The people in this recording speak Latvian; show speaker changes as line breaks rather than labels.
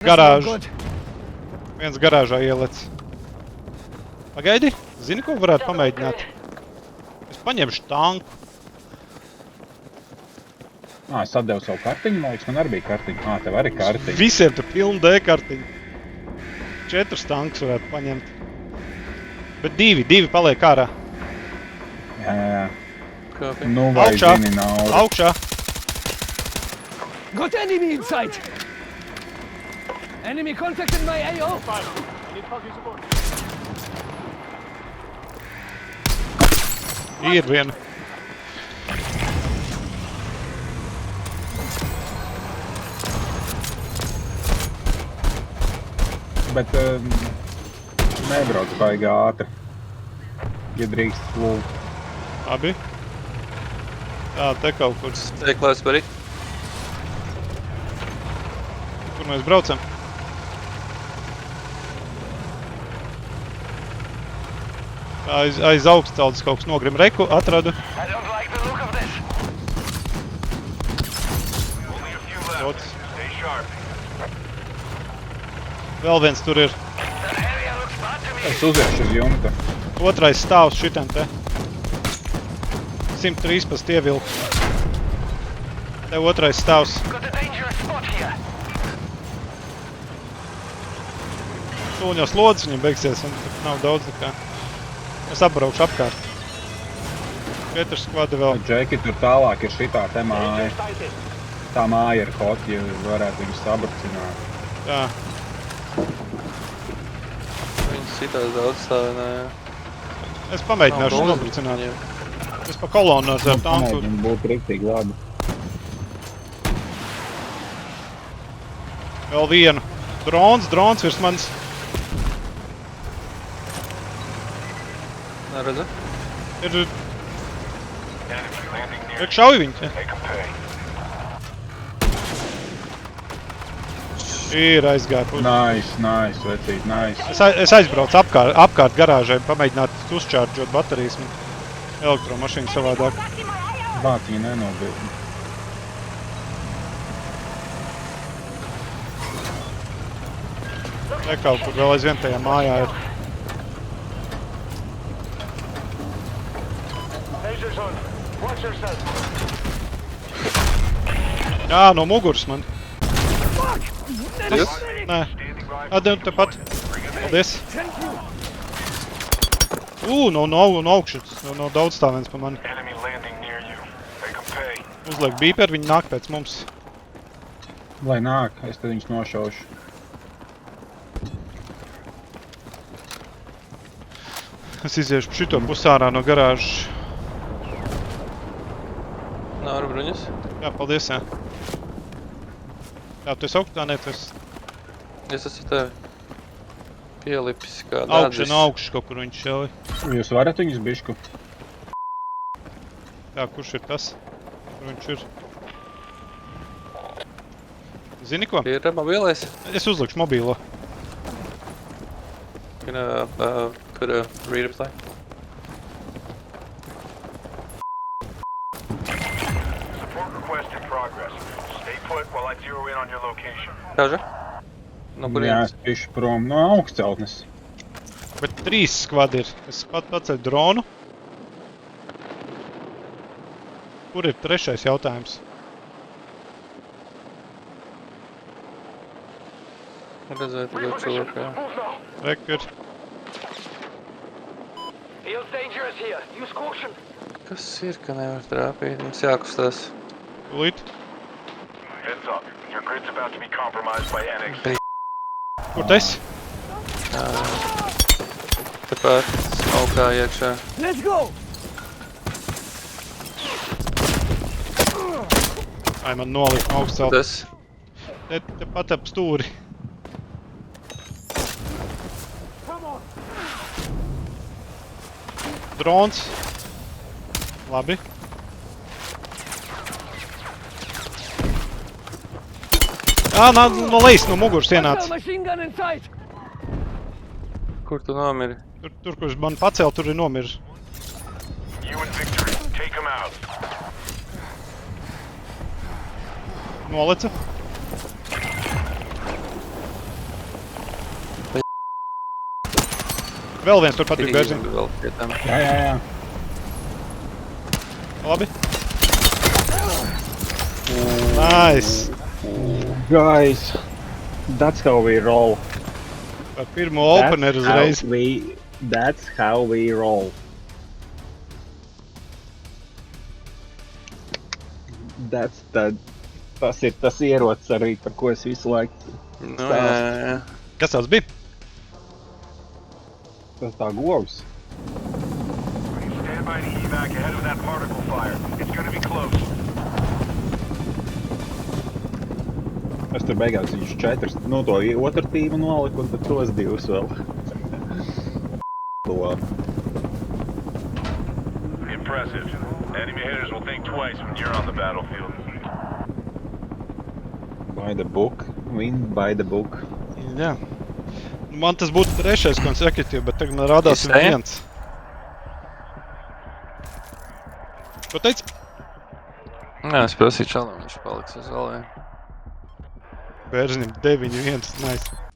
Garāžu. Viens garāžā ielec. Pagaidi, zini, ko varētu pamēģināt? Es paņemšu tanku.
Es atdevu savu kartiņu, man liekas, man arī bija kartiņa. Tev arī kartiņa.
Visiem te pilna D kartiņa. 4 tankus varētu paņemt. Bet 2 paliek ārā.
Jā.
Kāpēc?
Nu vai
Augšā.
zini naudu.
Augšā.
Got enemy in sight! Enemy contact in my AO!
Ir viena.
Bet nebrauc baigi ātri. Ja drīkst lūgt.
Abi. Tā, te kaut kur.
Teiklās par
Kur mēs braucam? Aiz augstceldes kaut kas nogrim. Reku, atradu.
I don't like the look of this!
Only a few left.
Dots.
Stay sharp.
Vēl viens tur ir.
The area looks bad to me!
Es uziešu uz jumta.
Otrais stāvs šitam te. 113 ievilk. Te otrais stāvs.
Got a dangerous spot here!
Tūņos lodzes viņam beigsies un nav daudz nekā. Es apbraukšu apkārt. 4 skvadi vēl.
Džeki, tur tālāk ir šitā te māja. Tā māja ir hot, ja varētu viņus sabrucināt.
Tā.
Viņas citās daudz stāvinājā.
Es pamēģināšu nobrucināt. Es pa kolonu ar tanku.
Viņi būtu riktīgi labi.
Vēl vienu. Drons virs manis.
Neredzu?
Ir
Enemy landing near you.
šauj viņi.
Make them pay.
Ir aizgāja.
Nice, vecīt, nice.
Es aizbraucu apkārt garāžai, pamēģināt uzčārdžot baterijas un elektromašīnu savādāk.
Bāciņi nenobīdni.
Te kaut kur vēl aizvien tajā mājā ir.
Taser's on. Watch yourself.
Jā, no muguras man.
Jūs?
Nē.
Standing by.
Atdevu tepat. Paldies. No augšas. No daudzstāvēns pa mani.
Enemy landing near you. Make them pay.
Uzliek bīperi, viņi nāk pēc mums.
Lai nāk, es tad viņus nošaušu.
Es iziešu pa šito pusārā no garāžas.
Nav ar bruņas?
Jā, paldies, jā. Jā, tu esi augstā, nē, tu esi
Es esmu tevi pielipis kā
augšā,
nādzis.
no augšas kaut kur viņš šauj.
Jūs varat viņus bišku?
Jā, kurš ir tas? Kur viņš ir? Zini ko?
Ir mobilais?
Es uzlikšu mobīlo.
Put a read reply.
Support request in progress. Stay put while I zero in on your location.
Kāža? No
Jā,
kurienes?
es bišu prom no augstceltnes.
Bet 3 skvadi ir. Es paceļu dronu. Kur ir trešais jautājums?
Redzēt, ka cilvēkā.
Rek ir.
Feels dangerous here! Use caution!
Kas ir, ka nevar trāpīt? Mums jākustās.
Līt.
Heads up. Your grid's about to be compromised by NX.
Kur tu esi?
Tepat smaukā iekšā.
Let's go!
Ai, man nolika augstcelt.
Tas.
Te pat ap stūri. Drons. Labi. No lejas, no muguras ienāca.
Machine gun in sight!
Kur tu nomiri?
Tur, kurš man pacēl, tur ir nomirs.
You and victory. Take them out.
Noleca. Vēl viens turpat bija bērziņš.
Trīvi vēl pie tam.
Jā.
Labi. Nice.
Guys, that's how we roll.
Ar pirmo openeru uzreiz.
That's how we roll. Tas ir tas ierocis arī, par ko es visu laiku
Nu, jā.
Kas tas bija?
tas tā govs.
Stand by to evac ahead of that particle fire. It's gonna be close.
Es tur beigās viņš 4, nu to otru tīmu noliku un tad tos 2 vēl.
Impressive. Enemy hitters will think twice when you're on the battlefield.
By the book, win by the book.
Jā. Man tas būtu 3. consecutive, bet tagad man rādās
Izsēja?
1. Ko teici?
Jā, es prasīju čalam, viņš paliks uz galviem.
Bērziņam 9-1, nice.